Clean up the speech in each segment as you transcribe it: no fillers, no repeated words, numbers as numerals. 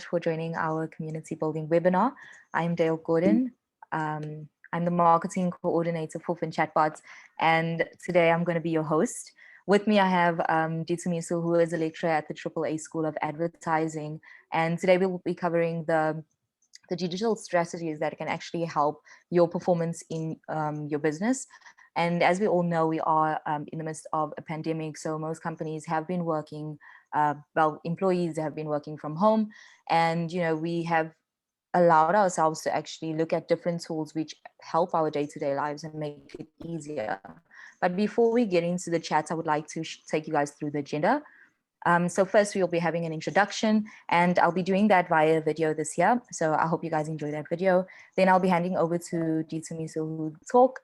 for joining our community building webinar. I'm Dayle Gordon. I'm the marketing coordinator for Chatbot, and today I'm going to be your host. With me, I have Ditumiso, who is a lecturer at the AAA School of Advertising, and today we'll be covering the digital strategies that can actually help your performance in your business. And as we all know, we are in the midst of a pandemic, so most companies have been working, employees have been working from home, and we have allowed ourselves to actually look at different tools which help our day-to-day lives and make it easier. But before we get into the chat, I would like to take you guys through the agenda. So first we'll be having an introduction, and I'll be doing that via video this year. So I hope you guys enjoy that video. Then I'll be handing over to Ditumiso, who will talk.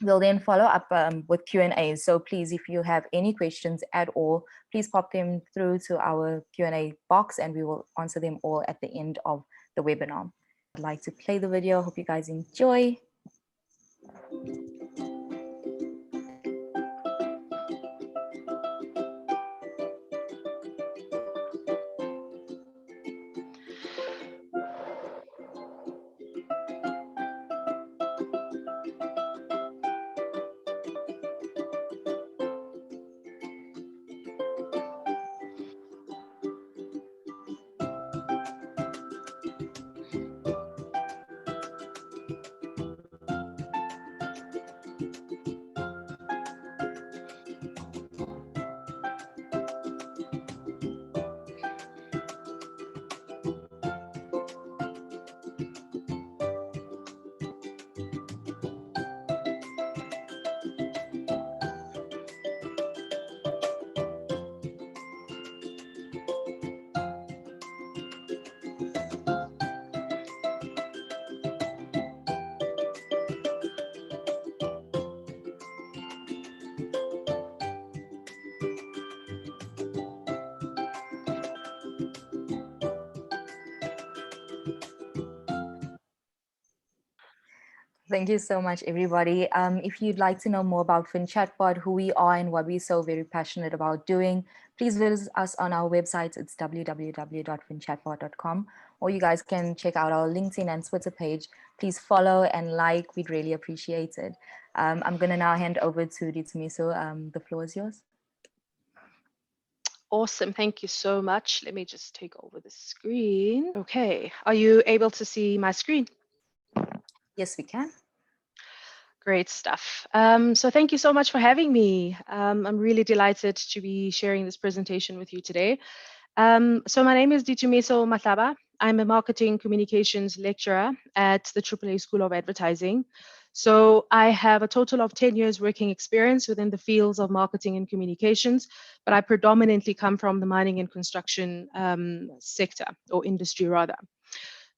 We'll then follow up with Q&A. So please, if you have any questions at all, please pop them through to our Q&A box and we will answer them all at the end of the webinar. I'd like to play the video. Hope you guys enjoy. Thank you so much, everybody. If you'd like to know more about Chatbot, who we are and what we're so very passionate about doing, please visit us on our website. It's www.finchatbot.com, or you guys can check out our LinkedIn and Twitter page. Please follow and like. We'd really appreciate it. I'm going to now hand over to Ditumiso. The floor is yours. Awesome. Thank you so much. Let me just take over the screen. Okay. Are you able to see my screen? Yes, we can. Great stuff. So thank you so much for having me. I'm really delighted to be sharing this presentation with you today. So my name is Ditumiso Mahlaba. I'm a marketing communications lecturer at the AAA School of Advertising. So I have a total of 10 years working experience within the fields of marketing and communications, but I predominantly come from the mining and construction sector, or industry rather.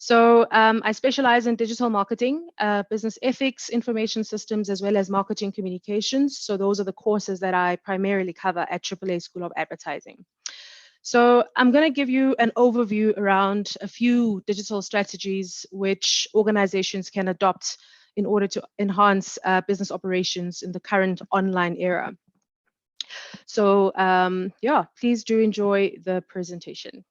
So I specialize in digital marketing, business ethics, information systems, as well as marketing communications. So those are the courses that I primarily cover at AAA School of Advertising. So I'm going to give you an overview around a few digital strategies which organizations can adopt in order to enhance business operations in the current online era. So yeah, please do enjoy the presentation.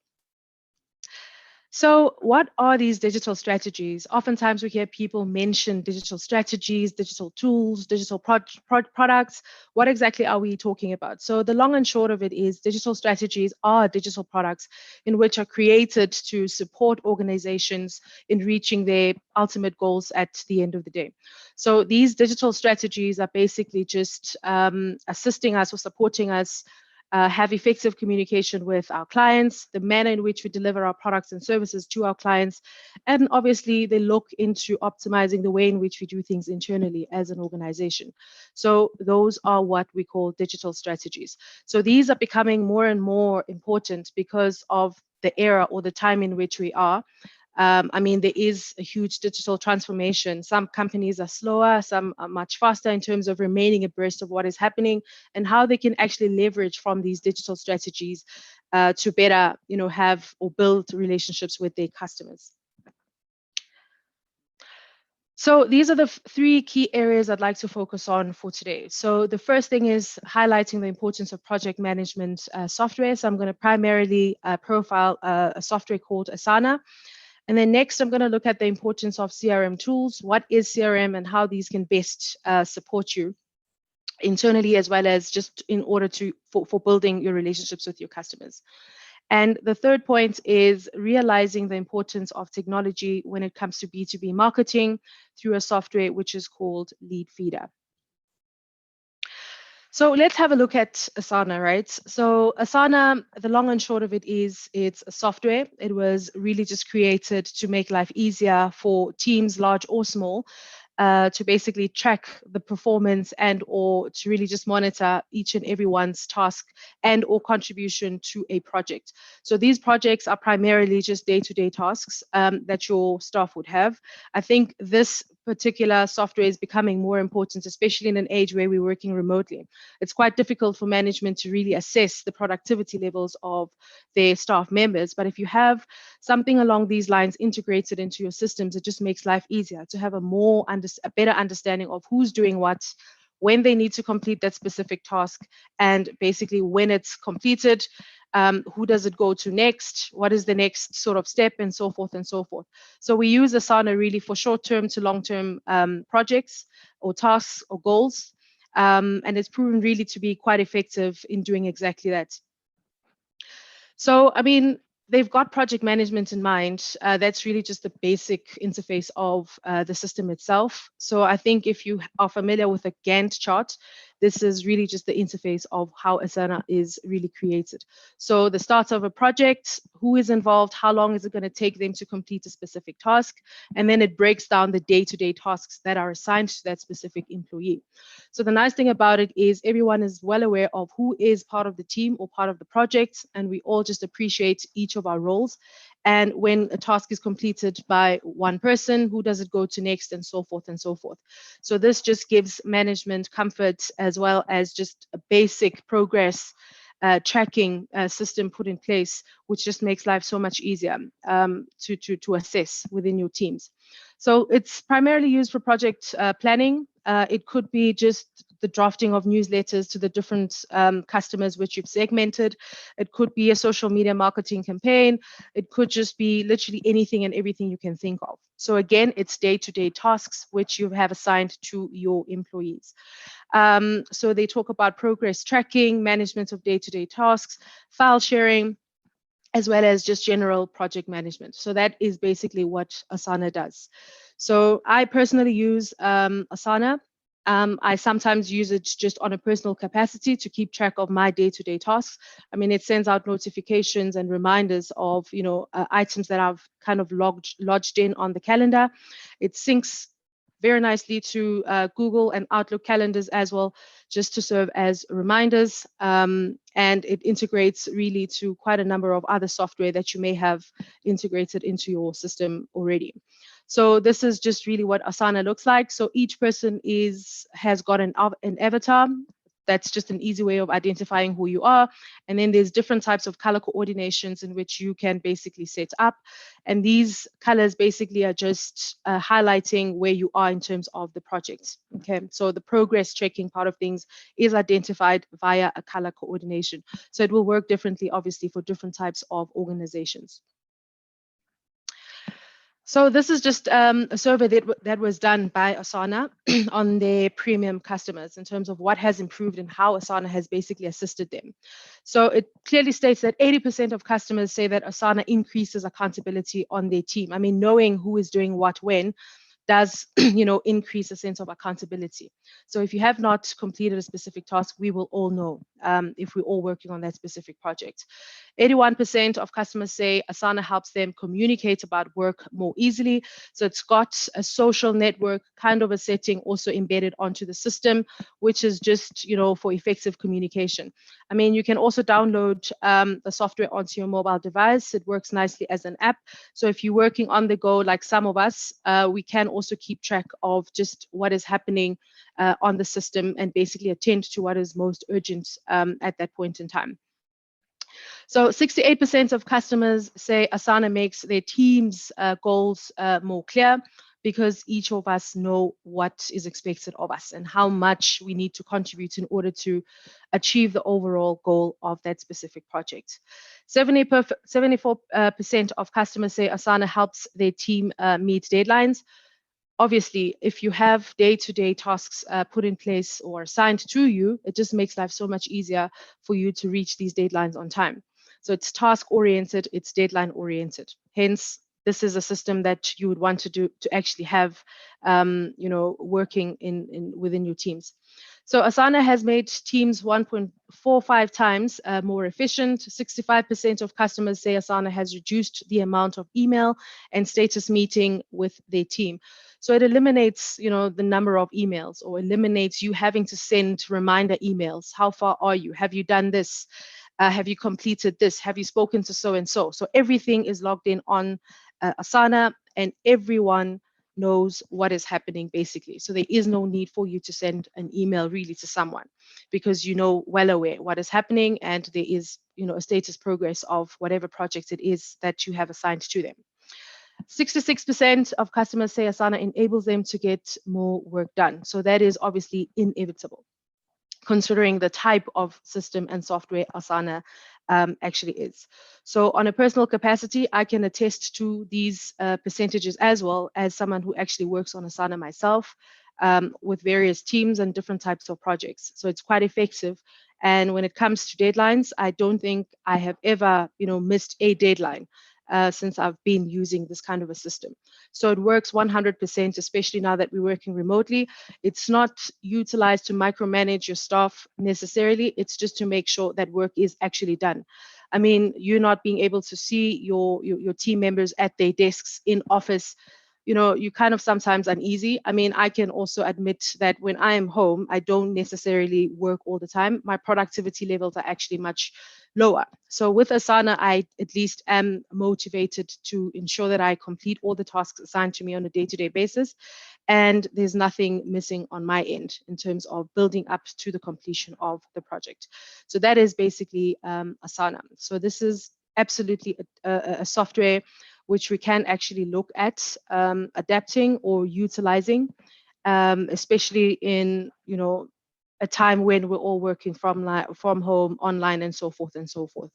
So what are these digital strategies? Oftentimes we hear people mention digital strategies, digital tools, digital products. What exactly are we talking about? So the long and short of it is digital strategies are digital products in which are created to support organizations in reaching their ultimate goals at the end of the day. So these digital strategies are basically just assisting us or supporting us have effective communication with our clients, the manner in which we deliver our products and services to our clients, and obviously they look into optimizing the way in which we do things internally as an organization. So those are what we call digital strategies. So these are becoming more and more important because of the era or the time in which we are. I mean, there is a huge digital transformation. Some companies are slower, some are much faster in terms of remaining abreast of what is happening and how they can actually leverage from these digital strategies to better, have or build relationships with their customers. So these are the three key areas I'd like to focus on for today. So the first thing is highlighting the importance of project management software. So I'm going to primarily profile a software called Asana. And then next, I'm going to look at the importance of CRM tools. What is CRM and how these can best support you internally, as well as just in order for building your relationships with your customers. And the third point is realizing the importance of technology when it comes to B2B marketing through a software which is called Lead Feeder. So let's have a look at Asana, right? So Asana, the long and short of it is it's a software. It was really just created to make life easier for teams, large or small, to basically track the performance and or to really just monitor each and everyone's task and or contribution to a project. So these projects are primarily just day-to-day tasks that your staff would have. I think this particular software is becoming more important, especially in an age where we're working remotely. It's quite difficult for management to really assess the productivity levels of their staff members. But if you have something along these lines integrated into your systems, it just makes life easier to have a better understanding of who's doing what, when they need to complete that specific task, and basically when it's completed, who does it go to next, what is the next sort of step, and so forth and so forth. So we use Asana really for short-term to long-term projects or tasks or goals, and it's proven really to be quite effective in doing exactly that. So, I mean, they've got project management in mind. That's really just the basic interface of the system itself. So I think if you are familiar with a Gantt chart, this is really just the interface of how Asana is really created. So the start of a project, who is involved, how long is it going to take them to complete a specific task, and then it breaks down the day-to-day tasks that are assigned to that specific employee. So the nice thing about it is everyone is well aware of who is part of the team or part of the project, and we all just appreciate each of our roles. And when a task is completed by one person, who does it go to next, and so forth and so forth. So this just gives management comfort, as well as just a basic progress tracking system put in place, which just makes life so much easier to assess within your teams. So it's primarily used for project planning. It could be just the drafting of newsletters to the different customers which you've segmented. It could be a social media marketing campaign. It could just be literally anything and everything you can think of. So again, it's day-to-day tasks which you have assigned to your employees. So they talk about progress tracking, management of day-to-day tasks, file sharing, as well as just general project management. So that is basically what Asana does. So I personally use Asana. I sometimes use it just on a personal capacity to keep track of my day-to-day tasks. I mean, it sends out notifications and reminders of, items that I've kind of lodged in on the calendar. It syncs very nicely to Google and Outlook calendars as well, just to serve as reminders. And it integrates really to quite a number of other software that you may have integrated into your system already. So this is just really what Asana looks like. So each person has got an avatar. That's just an easy way of identifying who you are. And then there's different types of color coordinations in which you can basically set up. And these colors basically are just highlighting where you are in terms of the project. Okay, so the progress checking part of things is identified via a color coordination. So it will work differently, obviously, for different types of organizations. So this is just a survey that was done by Asana on their premium customers in terms of what has improved and how Asana has basically assisted them. So it clearly states that 80% of customers say that Asana increases accountability on their team. I mean, knowing who is doing what when does increase a sense of accountability. So if you have not completed a specific task, we will all know if we're all working on that specific project. 81% of customers say Asana helps them communicate about work more easily. So it's got a social network kind of a setting also embedded onto the system, which is just, for effective communication. I mean, you can also download the software onto your mobile device. It works nicely as an app. So if you're working on the go, like some of us, we can also keep track of just what is happening on the system and basically attend to what is most urgent at that point in time. So 68% of customers say Asana makes their team's goals more clear, because each of us know what is expected of us and how much we need to contribute in order to achieve the overall goal of that specific project. 74% of customers say Asana helps their team meet deadlines. Obviously, if you have day-to-day tasks put in place or assigned to you, it just makes life so much easier for you to reach these deadlines on time. So it's task-oriented, it's deadline-oriented. Hence, this is a system that you would want to actually have, working within your teams. So Asana has made teams 1.45 times more efficient. 65% of customers say Asana has reduced the amount of email and status meeting with their team. So it eliminates, the number of emails, or eliminates you having to send reminder emails. How far are you? Have you done this? Have you completed this? Have you spoken to so-and-so? So everything is logged in on Asana, and everyone knows what is happening basically. So there is no need for you to send an email really to someone, because you know well aware what is happening, and there is, a status progress of whatever project it is that you have assigned to them. 66% of customers say Asana enables them to get more work done. So that is obviously inevitable, considering the type of system and software Asana actually is. So on a personal capacity, I can attest to these percentages, as well as someone who actually works on Asana myself, with various teams and different types of projects. So it's quite effective. And when it comes to deadlines, I don't think I have ever, missed a deadline since I've been using this kind of a system. So it works 100%, especially now that we're working remotely. It's not utilized to micromanage your staff necessarily. It's just to make sure that work is actually done. I mean, you not being able to see your team members at their desks in office, you kind of sometimes uneasy. I mean, I can also admit that when I am home, I don't necessarily work all the time. My productivity levels are actually much lower. So with Asana, I at least am motivated to ensure that I complete all the tasks assigned to me on a day-to-day basis. And there's nothing missing on my end in terms of building up to the completion of the project. So that is basically Asana. So this is absolutely a software which we can actually look at adapting or utilizing, especially in, a time when we're all working from home, online, and so forth and so forth.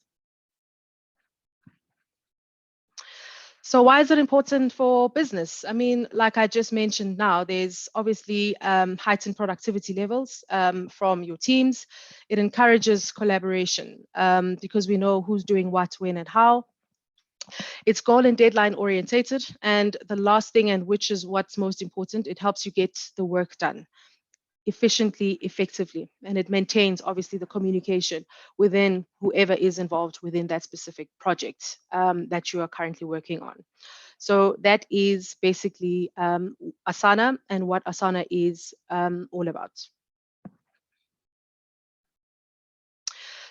So why is it important for business? I mean, like I just mentioned now, there's obviously heightened productivity levels from your teams. It encourages collaboration because we know who's doing what, when, and how. It's goal and deadline orientated. And the last thing, and which is what's most important, it helps you get the work done efficiently, effectively, and it maintains obviously the communication within whoever is involved within that specific project that you are currently working on. So that is basically Asana and what Asana is all about.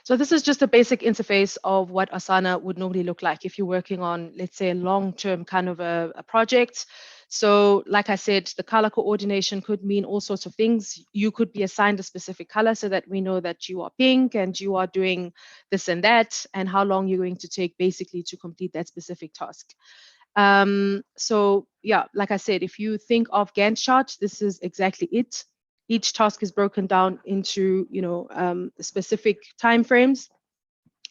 So this is just a basic interface of what Asana would normally look like if you're working on, let's say, a long-term kind of a project. So like I said, the color coordination could mean all sorts of things. You could be assigned a specific color so that we know that you are pink and you are doing this and that, and how long you're going to take basically to complete that specific task. So yeah, like I said, if you think of Gantt chart, this is exactly it. Each task is broken down into, specific timeframes.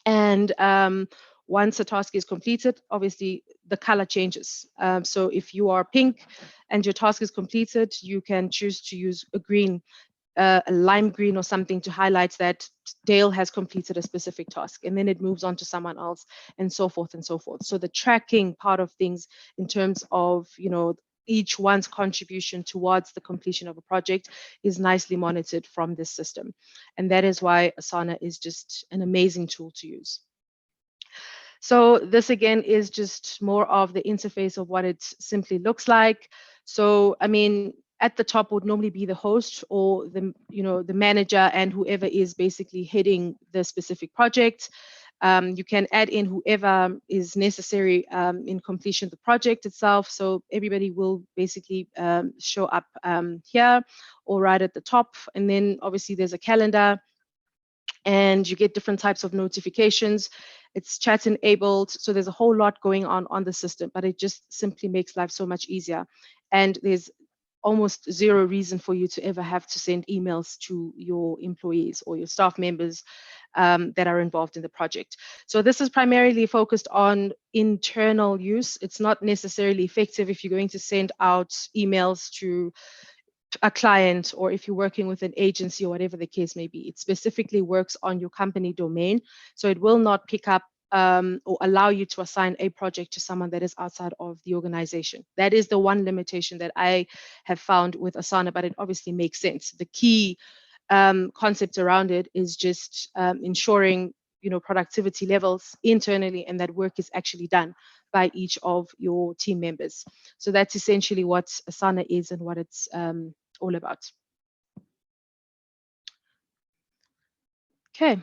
And once a task is completed, obviously the color changes. So if you are pink and your task is completed, you can choose to use a green, a lime green or something to highlight that Dayle has completed a specific task, and then it moves on to someone else, and so forth and so forth. So the tracking part of things in terms of, each one's contribution towards the completion of a project is nicely monitored from this system. And that is why Asana is just an amazing tool to use. So this again is just more of the interface of what it simply looks like. So, I mean, at the top would normally be the host or the manager and whoever is basically heading the specific project. You can add in whoever is necessary in completion of the project itself. So everybody will basically show up here or right at the top. And then obviously there's a calendar, and you get different types of notifications. It's chat enabled. So there's a whole lot going on the system, but it just simply makes life so much easier. And there's almost zero reason for you to ever have to send emails to your employees or your staff members that are involved in the project. So this is primarily focused on internal use. It's not necessarily effective if you're going to send out emails to a client, or if you're working with an agency or whatever the case may be. It specifically works on your company domain. So it will not pick up or allow you to assign a project to someone that is outside of the organization. That is the one limitation that I have found with Asana, but it obviously makes sense. The key concept around it is just ensuring productivity levels internally, and that work is actually done by each of your team members. So that's essentially what Asana is and what it's all about. Okay.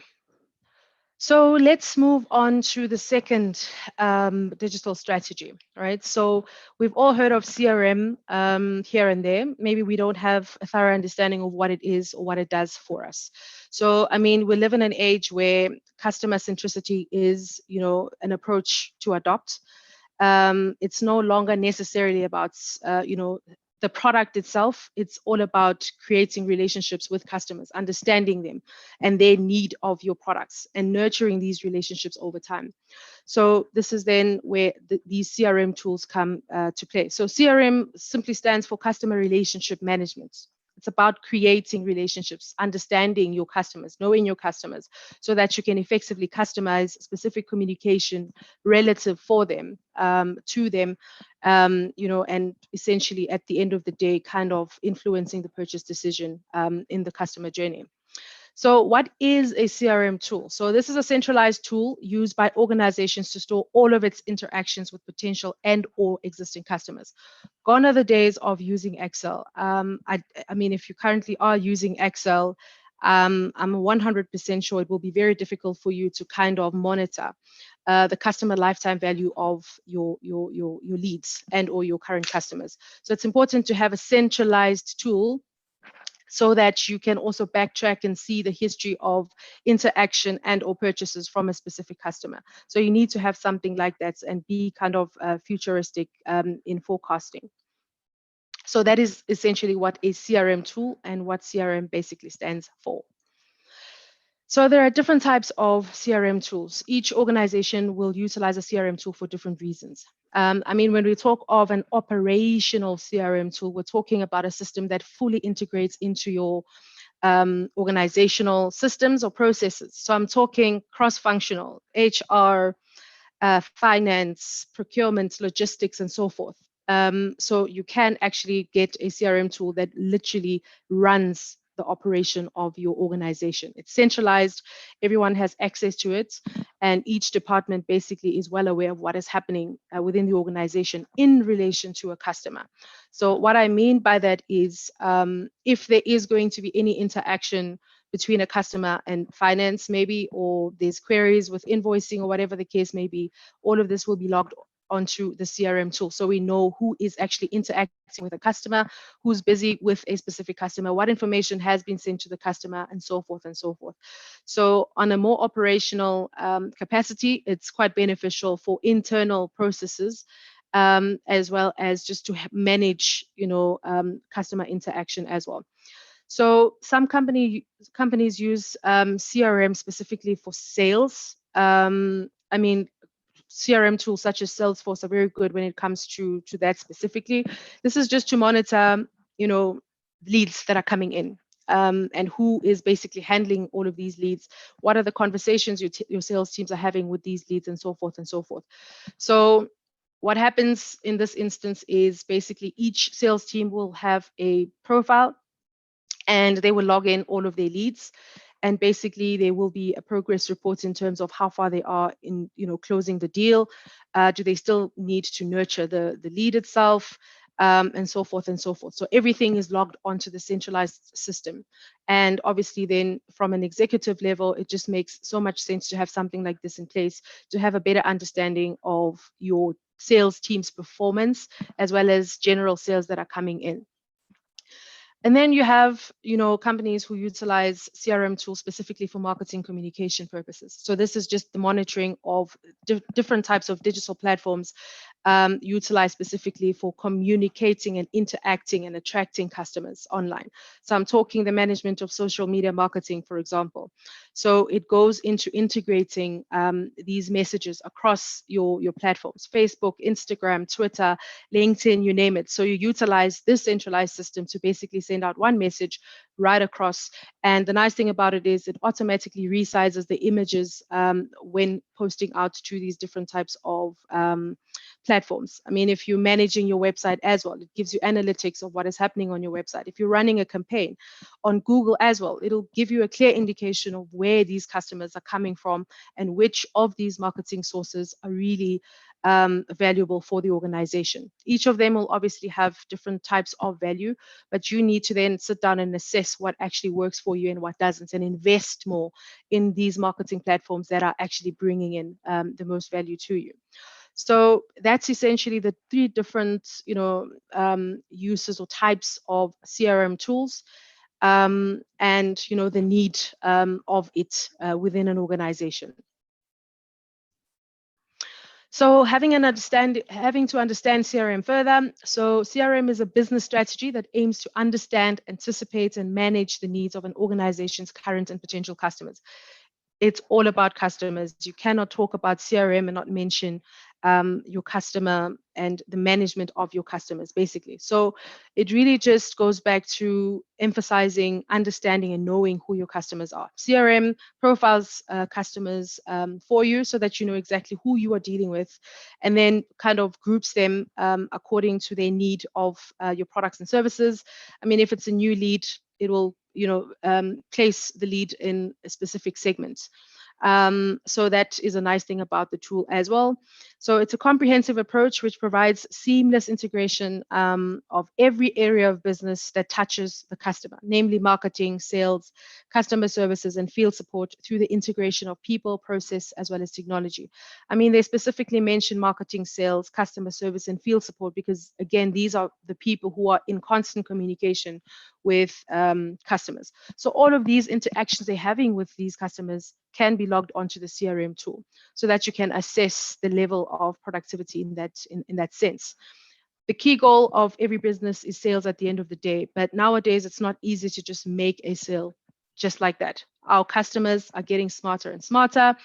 So let's move on to the second digital strategy, right? So we've all heard of CRM here and there. Maybe we don't have a thorough understanding of what it is or what it does for us. So, I mean, we live in an age where customer centricity is, an approach to adopt. It's no longer necessarily about, the product itself. It's all about creating relationships with customers, understanding them and their need of your products, and nurturing these relationships over time. So this is then where these CRM tools come to play. So CRM simply stands for customer relationship management. It's about creating relationships, understanding your customers, knowing your customers, so that you can effectively customize specific communication relative for them, to them, and essentially at the end of the day, kind of influencing the purchase decision in the customer journey. So what is a CRM tool? So this is a centralized tool used by organizations to store all of its interactions with potential and or existing customers. Gone are the days of using Excel. I mean, if you currently are using Excel, I'm 100% sure it will be very difficult for you to kind of monitor the customer lifetime value of your leads and or your current customers. So it's important to have a centralized tool so that you can also backtrack and see the history of interaction and or purchases from a specific customer. So you need to have something like that and be kind of futuristic in forecasting. So that is essentially what a CRM tool and what CRM basically stands for. So there are different types of CRM tools. Each organization will utilize a CRM tool for different reasons. I mean, when we talk of an operational CRM tool, we're talking about a system that fully integrates into your organizational systems or processes. So I'm talking cross-functional, HR, finance, procurement, logistics, and so forth. So you can actually get a CRM tool that literally runs the operation of your organization. It's centralized, everyone has access to it, and each department basically is well aware of what is happening within the organization in relation to a customer. So what I mean by that is if there is going to be any interaction between a customer and finance maybe, or there's queries with invoicing or whatever the case may be, all of this will be logged onto the CRM tool. So we know who is actually interacting with a customer, who's busy with a specific customer, what information has been sent to the customer, and so forth and so forth. So on a more operational capacity, it's quite beneficial for internal processes, as well as just to manage, customer interaction as well. So some companies use CRM specifically for sales. I mean, CRM tools such as Salesforce are very good when it comes to that specifically. This is just to monitor, leads that are coming in, and who is basically handling all of these leads. What are the conversations your sales teams are having with these leads, and so forth and so forth. So what happens in this instance is basically each sales team will have a profile, and they will log in all of their leads, and basically there will be a progress report in terms of how far they are in closing the deal. Do they still need to nurture the lead itself, and so forth and so forth. So everything is logged onto the centralized system. And obviously then from an executive level, it just makes so much sense to have something like this in place, to have a better understanding of your sales team's performance, as well as general sales that are coming in. And then you have, companies who utilize CRM tools specifically for marketing communication purposes. So this is just the monitoring of different types of digital platforms utilized specifically for communicating and interacting and attracting customers online. So I'm talking the management of social media marketing, for example. So it goes into integrating these messages across your platforms, Facebook, Instagram, Twitter, LinkedIn, you name it. So you utilize this centralized system to basically send out one message right across. And the nice thing about it is it automatically resizes the images when posting out to these different types of platforms. I mean, if you're managing your website as well, it gives you analytics of what is happening on your website. If you're running a campaign on Google as well, it'll give you a clear indication of where these customers are coming from and which of these marketing sources are really valuable for the organization. Each of them will obviously have different types of value, but you need to then sit down and assess what actually works for you and what doesn't, and invest more in these marketing platforms that are actually bringing in the most value to you. So that's essentially the three different, uses or types of CRM tools, and the need of it within an organization. So having to understand CRM further. So CRM is a business strategy that aims to understand, anticipate, and manage the needs of an organization's current and potential customers. It's all about customers. You cannot talk about CRM and not mention your customer and the management of your customers, basically. So it really just goes back to emphasizing, understanding, and knowing who your customers are. CRM profiles customers for you so that you know exactly who you are dealing with, and then kind of groups them according to their need of your products and services. I mean, if it's a new lead, it will place the lead in a specific segment. So that is a nice thing about the tool as well. So it's a comprehensive approach which provides seamless integration of every area of business that touches the customer, namely marketing, sales, customer services, and field support through the integration of people, process, as well as technology. I mean, they specifically mention marketing, sales, customer service, and field support because, again, these are the people who are in constant communication with customers. So all of these interactions they're having with these customers can be logged onto the CRM tool so that you can assess the level of productivity in that sense. The key goal of every business is sales at the end of the day, but nowadays it's not easy to just make a sale just like that. Our customers are getting smarter and smarter,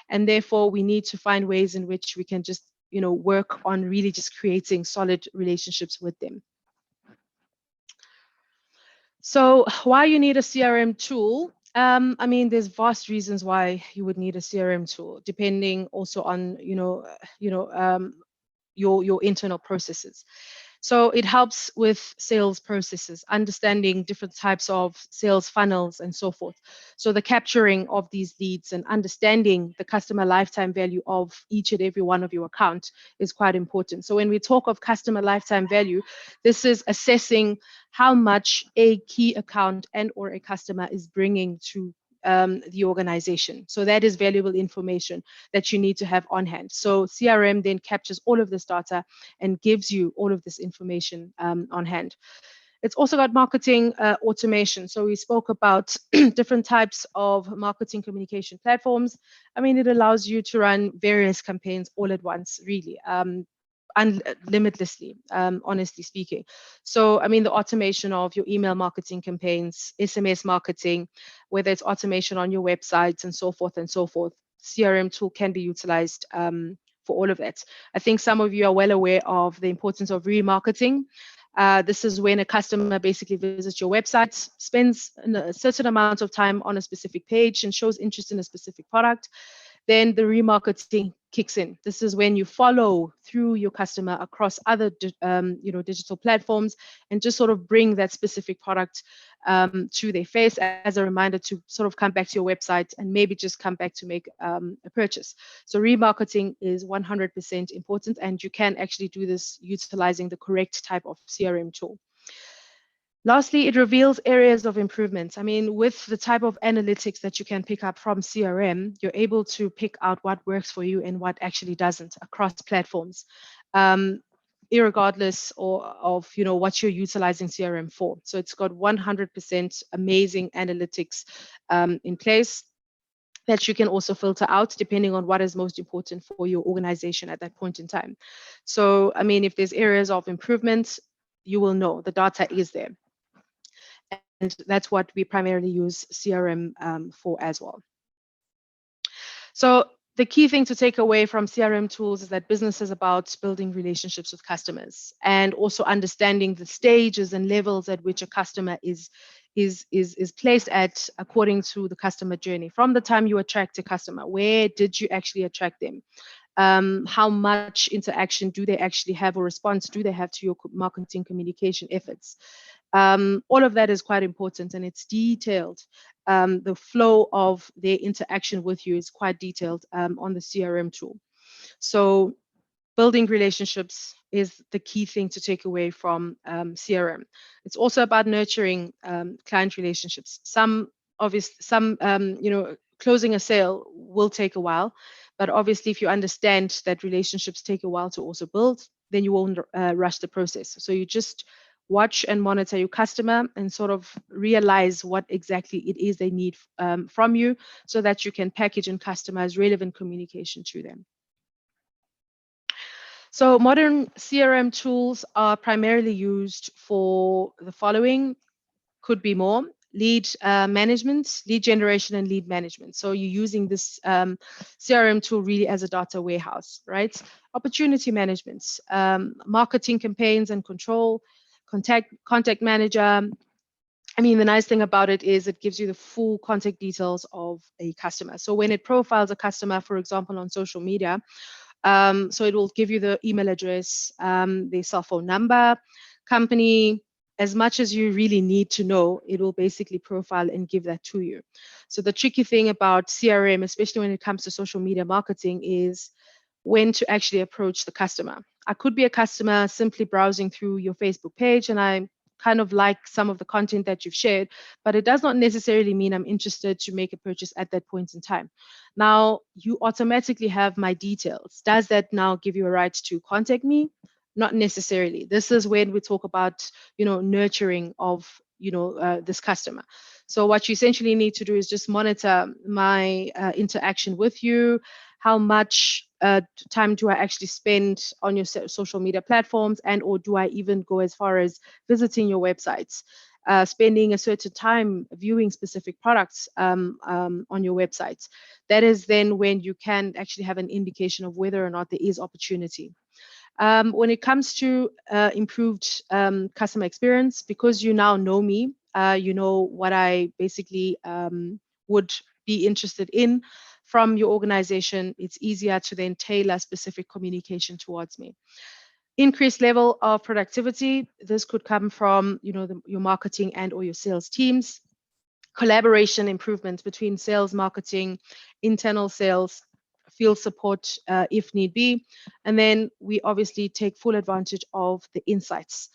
and therefore we need to find ways in which we can just work on really just creating solid relationships with them. So why you need a CRM tool? I mean, there's vast reasons why you would need a CRM tool, depending also on your internal processes. So it helps with sales processes, understanding different types of sales funnels and so forth. So the capturing of these leads and understanding the customer lifetime value of each and every one of your account is quite important. So when we talk of customer lifetime value, this is assessing how much a key account and or a customer is bringing to the organization. So that is valuable information that you need to have on hand. So CRM then captures all of this data and gives you all of this information on hand. It's also got marketing automation. So we spoke about different types of marketing communication platforms. I mean, it allows you to run various campaigns all at once, really. Limitlessly, honestly speaking. So, I mean, the automation of your email marketing campaigns, SMS marketing, whether it's automation on your websites and so forth and so forth, CRM tool can be utilized for all of that. I think some of you are well aware of the importance of remarketing. This is when a customer basically visits your website, spends a certain amount of time on a specific page and shows interest in a specific product. Then the remarketing kicks in. This is when you follow through your customer across other digital platforms and just sort of bring that specific product to their face as a reminder to sort of come back to your website and maybe just come back to make a purchase. So remarketing is 100% important, and you can actually do this utilizing the correct type of CRM tool. Lastly, it reveals areas of improvement. I mean, with the type of analytics that you can pick up from CRM, you're able to pick out what works for you and what actually doesn't across platforms. irregardless of what you're utilizing CRM for. So it's got 100% amazing analytics in place that you can also filter out depending on what is most important for your organization at that point in time. So, I mean, if there's areas of improvement, you will know the data is there. And that's what we primarily use CRM for as well. So the key thing to take away from CRM tools is that business is about building relationships with customers and also understanding the stages and levels at which a customer is placed at according to the customer journey. From the time you attract a customer, where did you actually attract them? How much interaction do they actually have or response do they have to your marketing communication efforts? All of that is quite important and it's detailed. The flow of their interaction with you is quite detailed on the CRM tool. So building relationships is the key thing to take away from CRM. It's also about nurturing client relationships. Closing a sale will take a while, but obviously if you understand that relationships take a while to also build, then you won't rush the process. So you just watch and monitor your customer and sort of realize what exactly it is they need from you so that you can package and customize relevant communication to them. So modern CRM tools are primarily used for the following, could be more: lead management, lead generation, and lead management. So you're using this CRM tool really as a data warehouse, right? Opportunity management, marketing campaigns and control, contact manager. I mean, the nice thing about it is it gives you the full contact details of a customer. So when it profiles a customer, for example, on social media, so it will give you the email address, their cell phone number, company, as much as you really need to know, it will basically profile and give that to you. So the tricky thing about CRM, especially when it comes to social media marketing, is when to actually approach the customer. I could be a customer simply browsing through your Facebook page and I kind of like some of the content that you've shared, but it does not necessarily mean I'm interested to make a purchase at that point in time. Now, you automatically have my details. Does that now give you a right to contact me? Not necessarily. This is when we talk about, nurturing of, this customer. So what you essentially need to do is just monitor my interaction with you. How much time do I actually spend on your social media platforms, and or do I even go as far as visiting your websites, spending a certain time viewing specific products on your websites? That is then when you can actually have an indication of whether or not there is opportunity. When it comes to improved customer experience, because you now know me, you know what I basically would be interested in from your organization, it's easier to then tailor specific communication towards me. Increased level of productivity. This could come from your marketing and or your sales teams. Collaboration improvements between sales, marketing, internal sales, field support if need be. And then we obviously take full advantage of the insights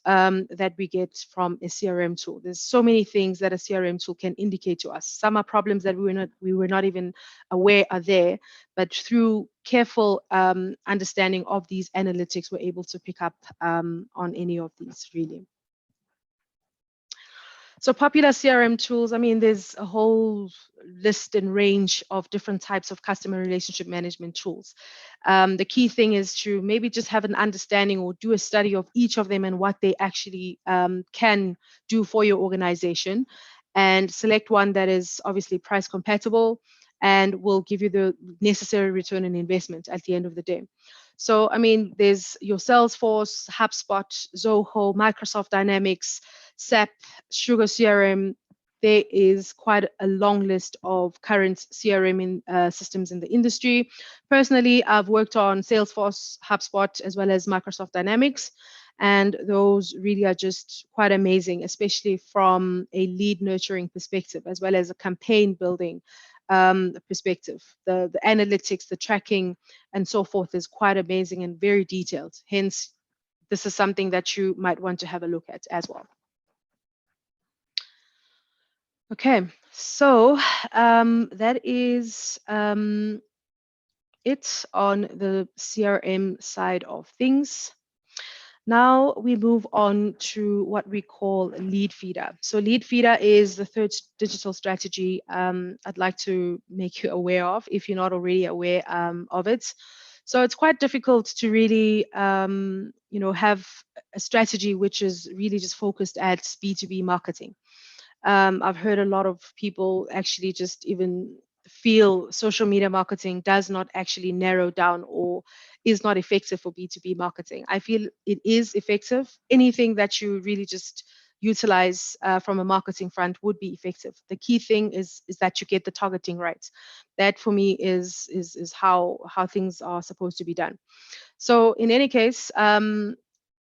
that we get from a CRM tool. There's so many things that a CRM tool can indicate to us. Some are problems that we were not even aware are there, but through careful understanding of these analytics, we're able to pick up on any of these really. So popular CRM tools, I mean, there's a whole list and range of different types of customer relationship management tools. The key thing is to maybe just have an understanding or do a study of each of them and what they actually can do for your organization, and select one that is obviously price compatible and will give you the necessary return on investment at the end of the day. So, I mean, there's your Salesforce, HubSpot, Zoho, Microsoft Dynamics, SAP, Sugar CRM. There is quite a long list of current CRM systems in the industry. Personally, I've worked on Salesforce, HubSpot, as well as Microsoft Dynamics, and those really are just quite amazing, especially from a lead nurturing perspective, as well as a campaign building perspective. The analytics, the tracking, and so forth is quite amazing and very detailed. Hence, this is something that you might want to have a look at as well. Okay, so that is it on the CRM side of things. Now we move on to what we call lead feeder. So lead feeder is the third digital strategy I'd like to make you aware of if you're not already aware of it. So it's quite difficult to really, have a strategy which is really just focused at B2B marketing. I've heard a lot of people actually just even feel social media marketing does not actually narrow down or is not effective for B2B marketing. I feel it is effective. Anything that you really just utilize from a marketing front would be effective. The key thing is that you get the targeting right. That for me is how things are supposed to be done. So in any case,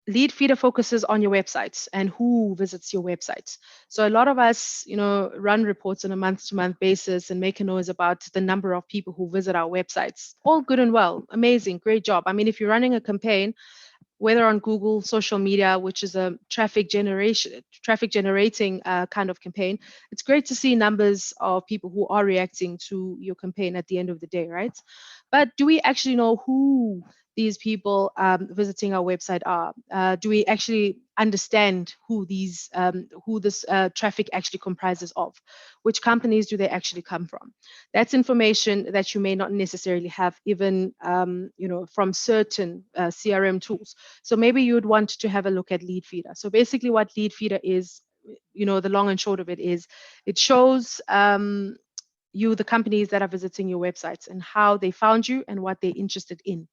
lead feeder focuses on your websites and who visits your websites. So a lot of us, run reports on a month-to-month basis and make a noise about the number of people who visit our websites. All good and well, amazing, great job. I mean, if you're running a campaign, whether on Google, social media, which is a traffic generating kind of campaign, it's great to see numbers of people who are reacting to your campaign at the end of the day, right? But do we actually know who these people visiting our website are? Do we actually understand who this traffic actually comprises of? Which companies do they actually come from? That's information that you may not necessarily have even from certain CRM tools. So maybe you would want to have a look at lead feeder. So basically what lead feeder is, the long and short of it is, it shows you the companies that are visiting your websites and how they found you and what they're interested in.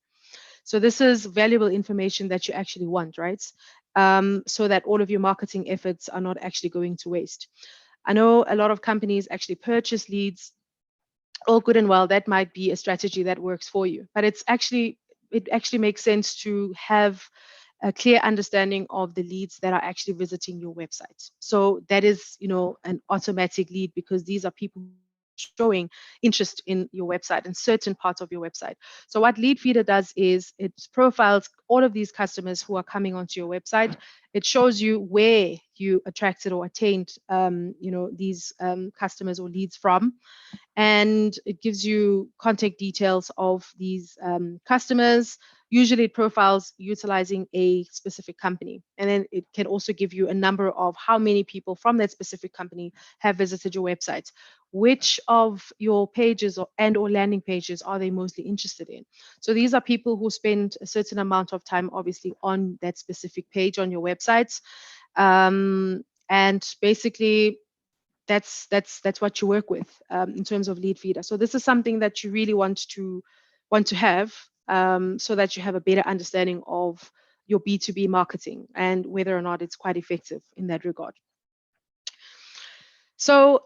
So this is valuable information that you actually want, right? So that all of your marketing efforts are not actually going to waste. I know a lot of companies actually purchase leads. All good and well, that might be a strategy that works for you, but it actually makes sense to have a clear understanding of the leads that are actually visiting your website. So that is, an automatic lead because these are people showing interest in your website and certain parts of your website. So what lead feeder does is it profiles all of these customers who are coming onto your website. It shows you where you attracted or attained, these customers or leads from, and it gives you contact details of these customers. Usually it profiles utilizing a specific company, and then it can also give you a number of how many people from that specific company have visited your website. Which of your pages or landing pages are they mostly interested in? So these are people who spend a certain amount of time obviously on that specific page on your websites, and basically that's what you work with in terms of lead feeder. So this is something that you really want to have, so that you have a better understanding of your B2B marketing and whether or not it's quite effective in that regard. So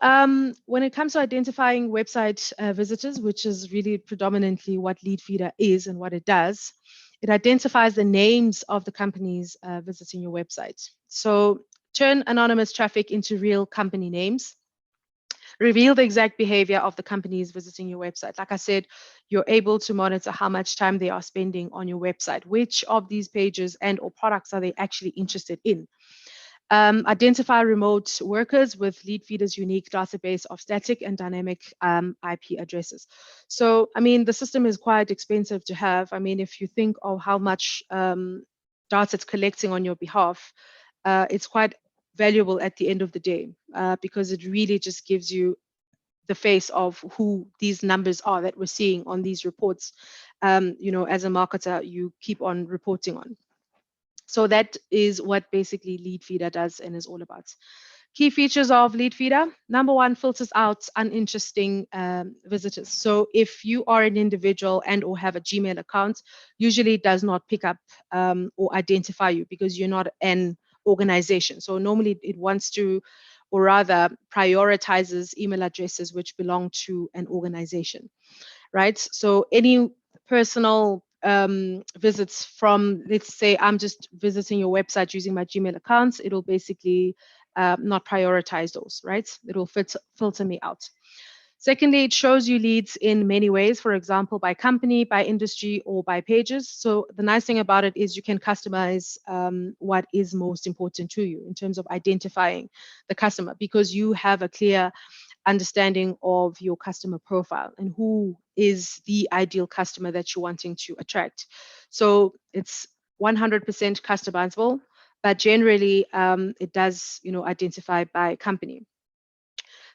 when it comes to identifying website visitors, which is really predominantly what lead feeder is and what it does, it identifies the names of the companies visiting your website. So turn anonymous traffic into real company names. Reveal the exact behavior of the companies visiting your website. Like I said, you're able to monitor how much time they are spending on your website. Which of these pages and or products are they actually interested in? Identify remote workers with lead feeder's unique database of static and dynamic IP addresses. So, I mean, the system is quite expensive to have. I mean, if you think of how much data it's collecting on your behalf, it's quite valuable at the end of the day, because it really just gives you the face of who these numbers are that we're seeing on these reports. As a marketer, you keep on reporting on. So that is what basically lead feeder does and is all about. Key features of lead feeder. Number one, filters out uninteresting visitors. So if you are an individual and or have a Gmail account, usually it does not pick up or identify you because you're not an organization. So normally it wants to, or rather prioritizes email addresses which belong to an organization, right? So any personal visits from, let's say I'm just visiting your website using my Gmail accounts, it'll basically not prioritize those, right? It'll filter me out. Secondly, it shows you leads in many ways, for example, by company, by industry, or by pages. So the nice thing about it is you can customize what is most important to you in terms of identifying the customer, because you have a clear understanding of your customer profile and who is the ideal customer that you're wanting to attract. So it's 100% customizable, but generally it does, identify by company.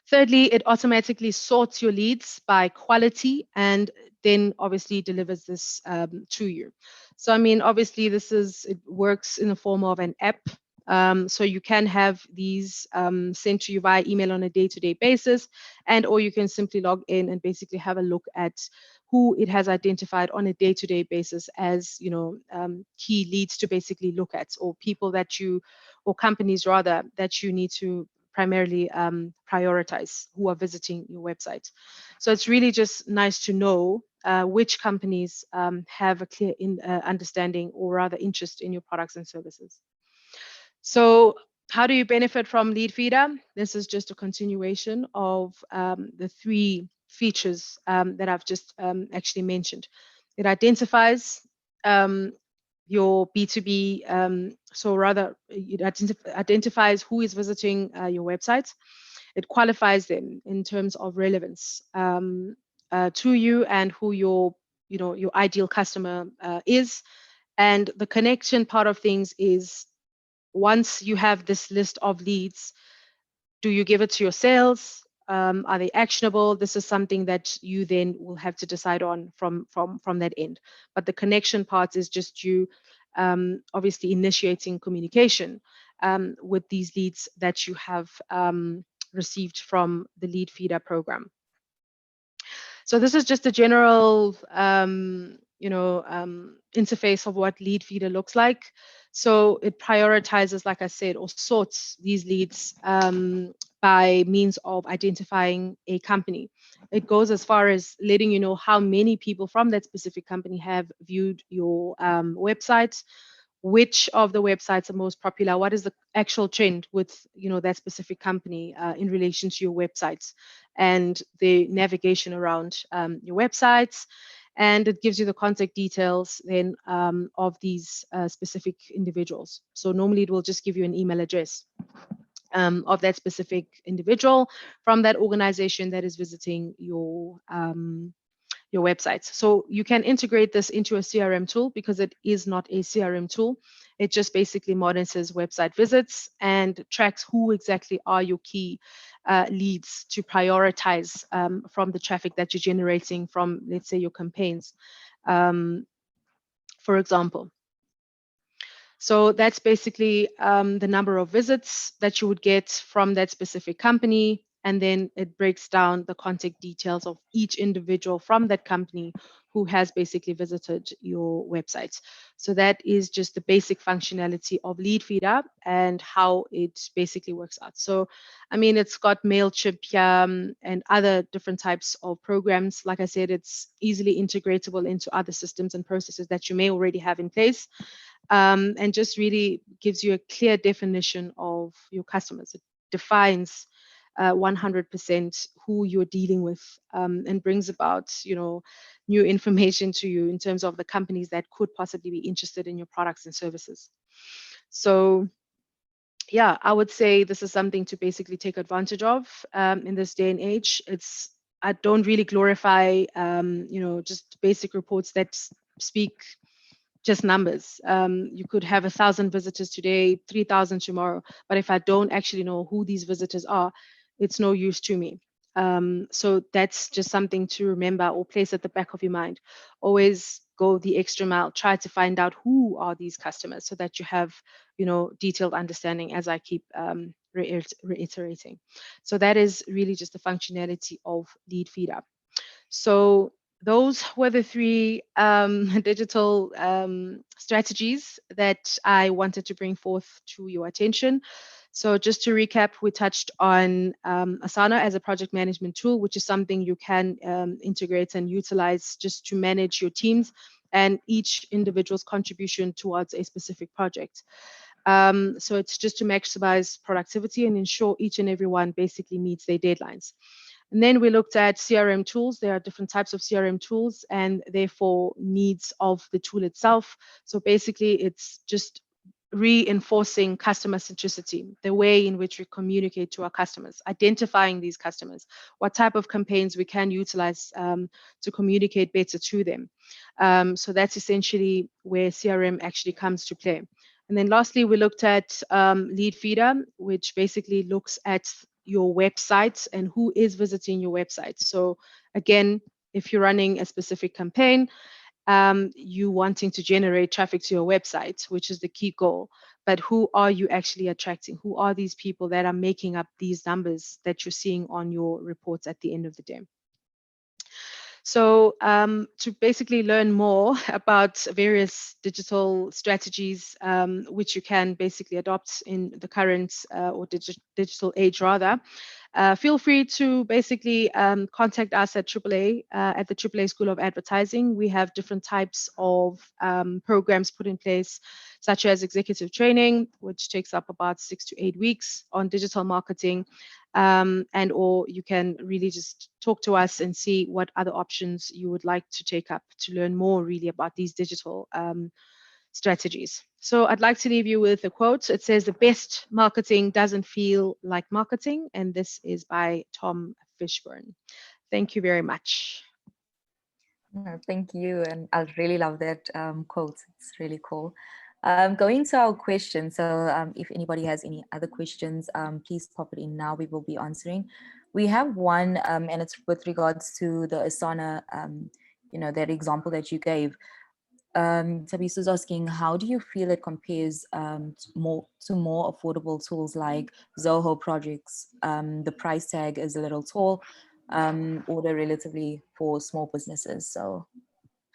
Thirdly, it automatically sorts your leads by quality and then obviously delivers this to you. So, I mean, obviously it works in the form of an app. So you can have these sent to you via email on a day-to-day basis, or you can simply log in and basically have a look at who it has identified on a day-to-day basis as, key leads to basically look at, or people or companies rather, that you need to primarily prioritize who are visiting your website. So it's really just nice to know which companies have a clear understanding or rather interest in your products and services. So how do you benefit from Lead Feeder? This is just a continuation of the 3 features that I've just actually mentioned. It identifies your B2B, so rather it identifies who is visiting your website. It qualifies them in terms of relevance to you and who your ideal customer is. And the connection part of things is, once you have this list of leads, do you give it to your sales? Are they actionable? This is something that you then will have to decide on from that end. But the connection part is just you obviously initiating communication with these leads that you have received from the Lead Feeder program. So this is just a general interface of what Lead Feeder looks like. So it prioritizes, like I said, or sorts these leads by means of identifying a company. It goes as far as letting you know how many people from that specific company have viewed your website, which of the websites are most popular, what is the actual trend with that specific company in relation to your websites and the navigation around your websites. And it gives you the contact details then of these specific individuals. So normally it will just give you an email address of that specific individual from that organization that is visiting your websites. So you can integrate this into a CRM tool because it is not a CRM tool. It just basically monitors website visits and tracks who exactly are your key leads to prioritize from the traffic that you're generating from, let's say, your campaigns, for example. So that's basically the number of visits that you would get from that specific company. And then it breaks down the contact details of each individual from that company who has basically visited your website. So that is just the basic functionality of Lead Feeder and how it basically works out. So, I mean, it's got MailChimp and other different types of programs. Like I said, it's easily integratable into other systems and processes that you may already have in place. And just really gives you a clear definition of your customers. It defines 100% who you're dealing with and brings about, new information to you in terms of the companies that could possibly be interested in your products and services. So yeah, I would say this is something to basically take advantage of in this day and age. I don't really glorify, just basic reports that speak just numbers. You could have 1,000 visitors today, 3,000 tomorrow, but if I don't actually know who these visitors are, it's no use to me. So that's just something to remember or place at the back of your mind. Always go the extra mile, try to find out who are these customers so that you have, detailed understanding, as I keep reiterating. So that is really just the functionality of Lead Feeder. So those were the 3 digital strategies that I wanted to bring forth to your attention. So just to recap, we touched on Asana as a project management tool, which is something you can integrate and utilize just to manage your teams and each individual's contribution towards a specific project. So it's just to maximize productivity and ensure each and every one basically meets their deadlines. And then we looked at CRM tools. There are different types of CRM tools and therefore needs of the tool itself. So basically it's just reinforcing customer centricity, the way in which we communicate to our customers, identifying these customers, what type of campaigns we can utilize to communicate better to them. So that's essentially where CRM actually comes to play. And then lastly, we looked at Lead Feeder, which basically looks at your website and who is visiting your website. So again, if you're running a specific campaign, you wanting to generate traffic to your website, which is the key goal. But who are you actually attracting? Who are these people that are making up these numbers that you're seeing on your reports at the end of the day? So to basically learn more about various digital strategies, which you can basically adopt in the current or digital age rather, feel free to basically contact us at AAA, at the AAA School of Advertising. We have different types of programs put in place, such as executive training, which takes up about 6 to 8 weeks on digital marketing. And or you can really just talk to us and see what other options you would like to take up to learn more really about these digital strategies. So I'd like to leave you with a quote. It says, "The best marketing doesn't feel like marketing," and this is by Tom Fishburne. Thank you very much. Thank you, and I really love that quote. It's really cool. Going to our questions. So if anybody has any other questions, please pop it in now. We will be answering. We have one, and it's with regards to the Asana, that example that you gave. Tabiso is asking, how do you feel it compares to more affordable tools like Zoho projects? The price tag is a little tall, or they're relatively for small businesses. So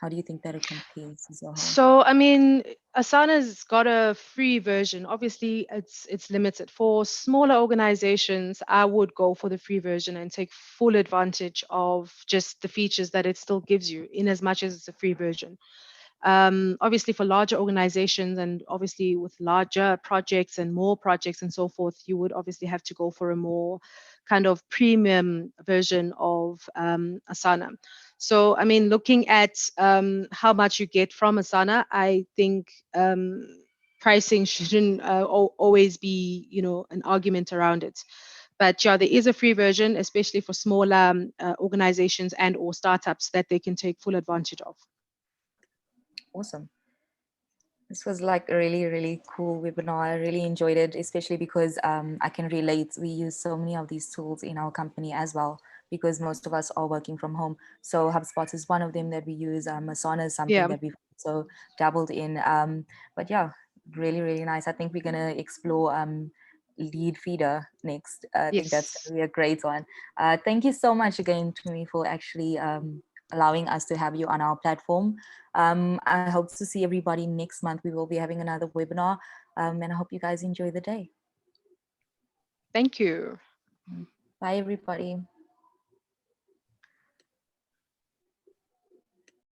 how do you think that it compares to Zoho? So, I mean, Asana's got a free version. Obviously, it's limited. For smaller organizations, I would go for the free version and take full advantage of just the features that it still gives you, in as much as it's a free version. Obviously, for larger organizations and obviously with larger projects and more projects and so forth, you would obviously have to go for a more kind of premium version of Asana. So, I mean, looking at how much you get from Asana, I think pricing shouldn't always be, an argument around it. But yeah, there is a free version, especially for smaller organizations and or startups that they can take full advantage of. Awesome. This was like a really, really cool webinar. I really enjoyed it, especially because I can relate. We use so many of these tools in our company as well, because most of us are working from home. So HubSpot is one of them that we use. Asana is something that we've also dabbled in. But yeah, really, really nice. I think we're going to explore Lead Feeder next. I think that's going to be a great one. Thank you so much again to me for actually allowing us to have you on our platform. I hope to see everybody next month. We will be having another webinar, and I hope you guys enjoy the day. Thank you. Bye, everybody.